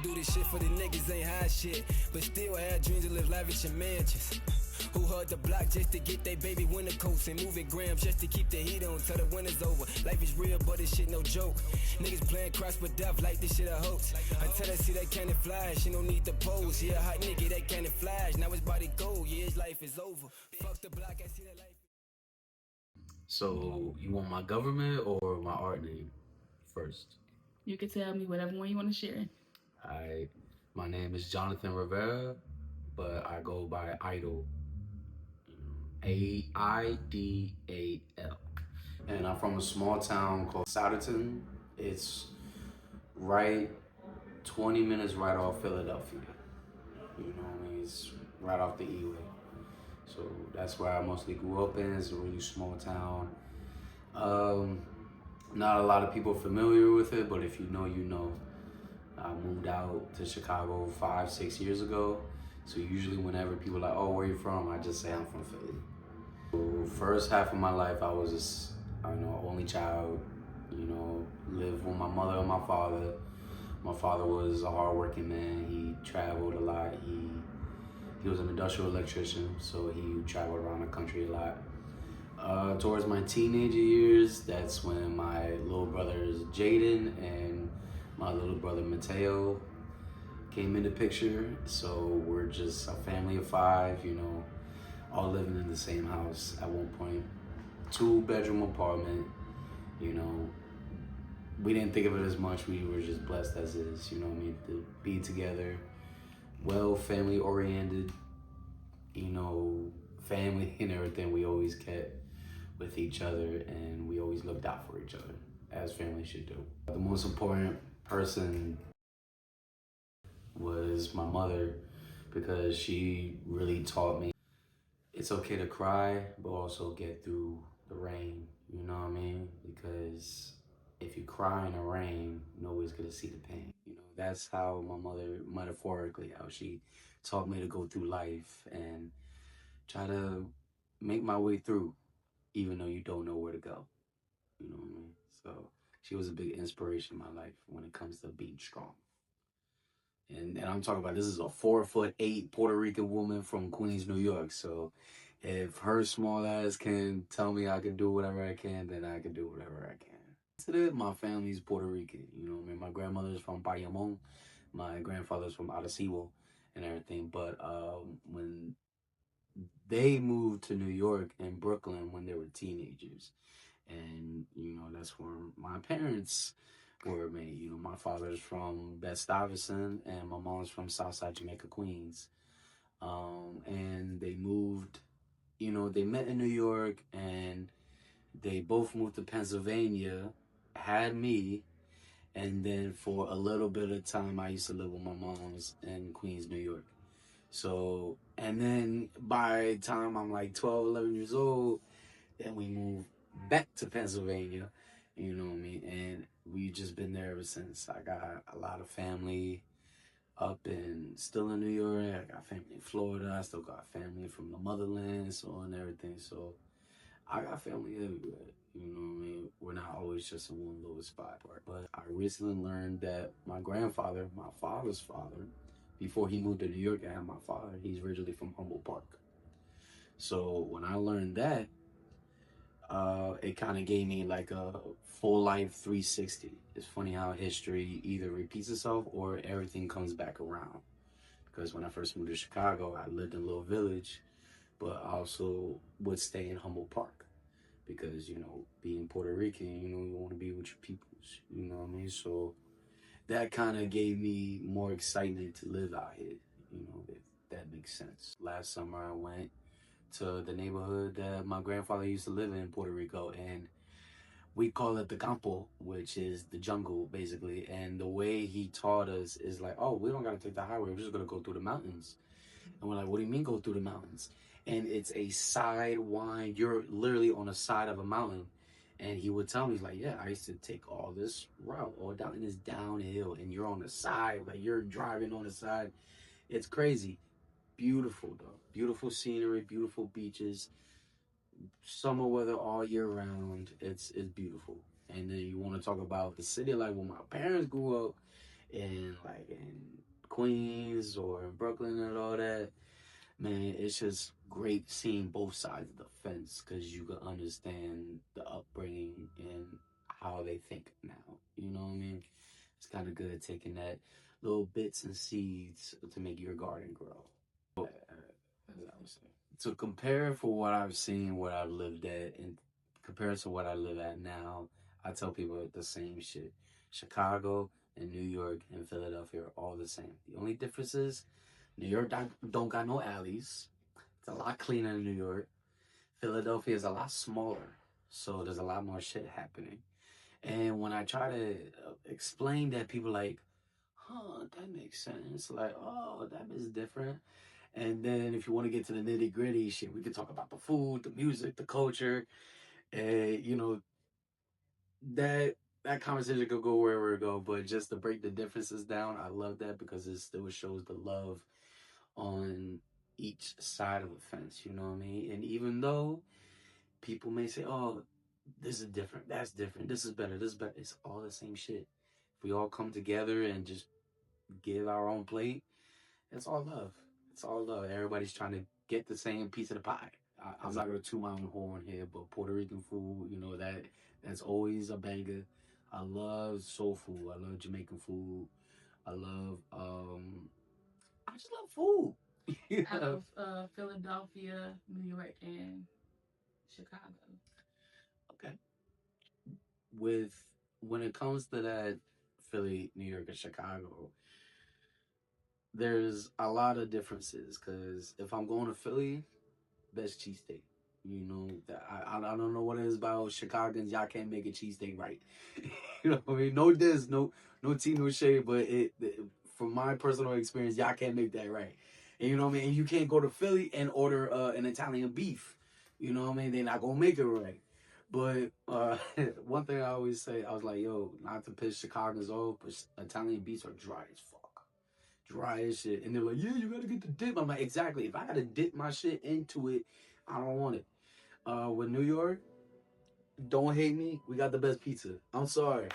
do this shit for the niggas ain't high shit, but still had dreams to live lavish in mansions. Who hug the block just to get their baby winter coats and moving grams just to keep the heat on till the winter's over. Life is real, but this shit no joke. Niggas playing cross with death like this shit a hoax. Until I see that cannon flash, she no need to pose. He a hot nigga, that cannon flash. Now his body cold, yeah, his life is over. Fuck the block, I see that life. So, you want my government or my art name first? You can tell me whatever one you want to share. Alright, my name is Jonathan Rivera, but I go by Idol. Aidal. And I'm from a small town called Souderton. It's right 20 minutes right off Philadelphia. You know what I mean? It's right off the E-way. So that's where I mostly grew up in. It's a really small town. Not a lot of people familiar with it, but if you know, you know. I moved out to Chicago 5-6 years ago. So usually whenever people are like, oh, where you from? I just say I'm from Philly. So first half of my life, I was just, only child, lived with my mother and my father. My father was a hardworking man. He traveled a lot. He was an industrial electrician, so he traveled around the country a lot. Towards my teenager years, that's when my little brothers Jaden and my little brother Mateo came in the picture. So we're just a family of 5, all living in the same house at one point. 2-bedroom apartment, We didn't think of it as much. We were just blessed as is, to be together. Well, family oriented, family and everything we always kept with each other, and we always looked out for each other, as family should do. The most important person was my mother, because she really taught me it's okay to cry, but also get through the rain, you know what I mean? Because if you cry in the rain, nobody's gonna see the pain. That's how my mother, metaphorically, how she taught me to go through life and try to make my way through, even though you don't know where to go. You know what I mean? So she was a big inspiration in my life when it comes to being strong. And I'm talking about, this is a 4'8" Puerto Rican woman from Queens, New York. So if her small ass can tell me I can do whatever I can, then I can do whatever I can. Today, my family's Puerto Rican. You know what I mean? My grandmother's from Bayamon. My grandfather's from Arecibo and everything. But when they moved to New York and Brooklyn when they were teenagers. And, that's where my parents were made. My father's from Best-Stuyvesant and my mom's from Southside Jamaica, Queens. And they moved, they met in New York and they both moved to Pennsylvania, had me, and then for a little bit of time, I used to live with my mom's in Queens, New York. So, and then by the time I'm like 12, 11 years old, then we moved back to Pennsylvania, you know what I mean? And we've just been there ever since. I got a lot of family still in New York. I got family in Florida. I still got family from the motherland, and everything. So I got family everywhere, you know what I mean? We're not always just in one little spot. But I recently learned that my grandfather, my father's father, before he moved to New York, I had my father, he's originally from Humboldt Park. So when I learned that, it kind of gave me like a full life 360. It's funny how history either repeats itself or everything comes back around. Because when I first moved to Chicago, I lived in a little village, but I also would stay in Humboldt Park. Because, being Puerto Rican, you want to be with your peoples, you know what I mean? So that kind of gave me more excitement to live out here, if that makes sense. Last summer, I went to the neighborhood that my grandfather used to live in Puerto Rico, and we call it the campo, which is the jungle, basically. And the way he taught us is like, oh, we don't got to take the highway. We're just going to go through the mountains. And we're like, what do you mean go through the mountains? And it's a side wind. You're literally on the side of a mountain. And he would tell me, he's like, yeah, I used to take all this route all down, and it's downhill, and you're on the side, like you're driving on the side. It's crazy. Beautiful, though. Beautiful scenery, beautiful beaches, summer weather all year round. It's beautiful. And then you want to talk about the city, like when my parents grew up, in Queens or in Brooklyn and all that, man, it's just great seeing both sides of the fence because you can understand the upbringing and how they think now. You know what I mean? It's kind of good taking that little bits and seeds to make your garden grow. As I was saying. To compare for what I've seen, what I've lived at, and compare to what I live at now, I tell people the same shit. Chicago and New York and Philadelphia are all the same. The only difference is New York don't got no alleys. It's a lot cleaner in New York. Philadelphia is a lot smaller, so there's a lot more shit happening. And when I try to explain that, people like, huh, that makes sense. Like, oh, that is different. And then if you want to get to the nitty gritty shit, we could talk about the food, the music, the culture, and that that conversation could go wherever it go. But just to break the differences down, I love that because it still shows the love on each side of the fence. You know what I mean? And even though people may say, "Oh, this is different, that's different, this is better, this is better," it's all the same shit. If we all come together and just give our own plate, it's all love. It's all love. Everybody's trying to get the same piece of the pie. I'm not gonna toot my own horn here, but Puerto Rican food, that's always a banger. I love soul food. I love Jamaican food. I love I just love food. Out of Philadelphia, New York, and Chicago. Okay. With when it comes to that Philly, New York, and Chicago, there's a lot of differences. Cause if I'm going to Philly, best cheesesteak. That I don't know what it is about Chicagoans. Y'all can't make a cheesesteak right. You know what I mean? No diss, no tea, no shade. But from my personal experience, y'all can't make that right. And you know what I mean? And you can't go to Philly and order an Italian beef. You know what I mean? They're not gonna make it right. But one thing I always say, I was like, yo, not to piss Chicagoans off, but Italian beefs are dry as fuck. Dry as shit. And they're like, yeah, you gotta get the dip. I'm like, exactly. If I gotta dip my shit into it, I don't want it. With New York, don't hate me. We got the best pizza. I'm sorry.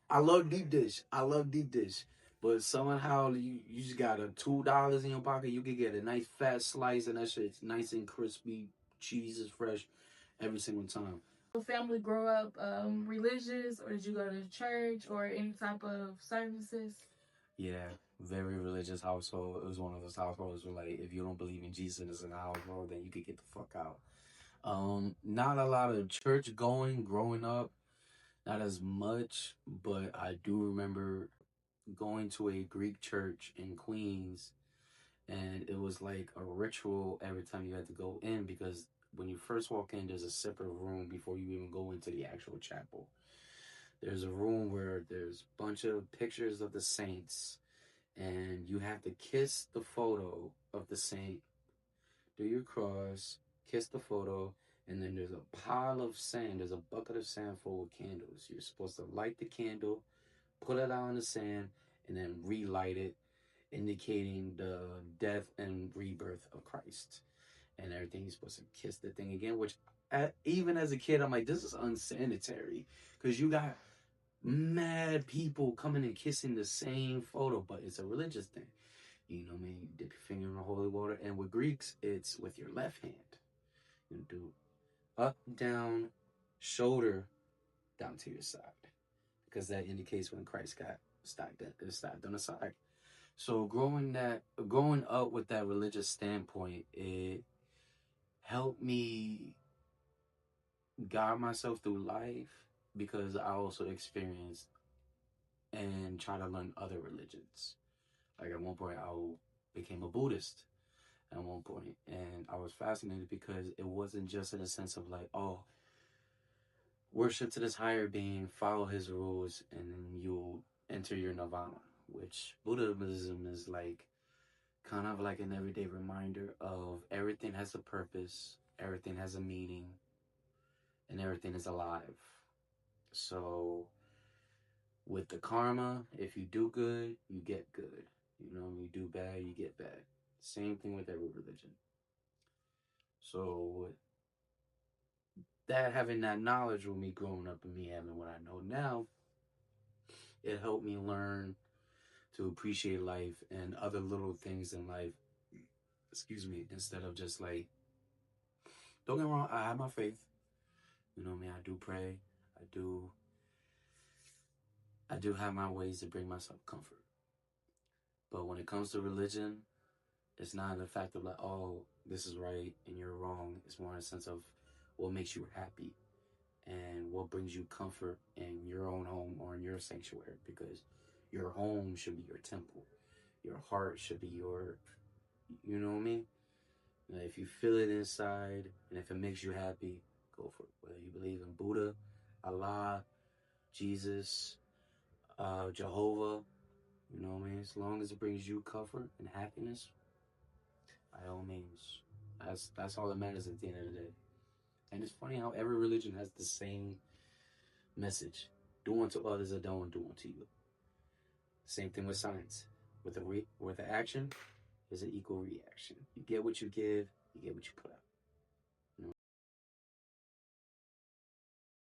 I love deep dish. I love deep dish. But somehow you just got a $2 in your pocket. You can get a nice fat slice and that shit's nice and crispy. Cheese is fresh every single time. Your family grow up religious, or did you go to church or any type of services? Yeah, very religious household. It was one of those households where, like, if you don't believe in Jesus in the household, then you could get the fuck out. Not a lot of church going growing up, not as much, but I do remember going to a Greek church in Queens, and it was like a ritual every time you had to go in because when you first walk in, there's a separate room before you even go into the actual chapel. There's a room where there's a bunch of pictures of the saints, and you have to kiss the photo of the saint, do your cross, kiss the photo, and then there's a pile of sand. There's a bucket of sand full of candles. You're supposed to light the candle, put it out in the sand, and then relight it, indicating the death and rebirth of Christ. And everything, you're supposed to kiss the thing again, which even as a kid, I'm like, this is unsanitary. Because you got mad people coming and kissing the same photo, but it's a religious thing. You know what I mean? You dip your finger in the holy water. And with Greeks, it's with your left hand. You do up, down, shoulder, down to your side. Because that indicates when Christ got stabbed on the side. So growing up with that religious standpoint, it helped me guide myself through life because I also experienced and try to learn other religions. Like at one point, I became a Buddhist at one point, and I was fascinated because it wasn't just in a sense of like, oh, worship to this higher being, follow his rules, and then you'll enter your nirvana. Which Buddhism is like kind of like an everyday reminder of everything has a purpose, everything has a meaning, and everything is alive. So with the karma, if you do good, you get good. You do bad, you get bad. Same thing with every religion. So that having that knowledge with me growing up and me having what I know now, it helped me learn to appreciate life and other little things in life. Excuse me, instead of just like, don't get me wrong, I have my faith. You know what I mean? I do pray. I do have my ways to bring myself comfort. But when it comes to religion, it's not the fact of like, oh, this is right and you're wrong. It's more in a sense of what makes you happy and what brings you comfort in your own home or in your sanctuary, because your home should be your temple. Your heart should be your, you know what I mean? And if you feel it inside and if it makes you happy, go for it. Whether you believe in Buddha, Allah, Jesus, Jehovah, you know what I mean? As long as it brings you comfort and happiness, by all means, that's all that matters at the end of the day. And it's funny how every religion has the same message: do unto others as don't do unto you. Same thing with science. With the action, there's an equal reaction. You get what you give, you get what you put out.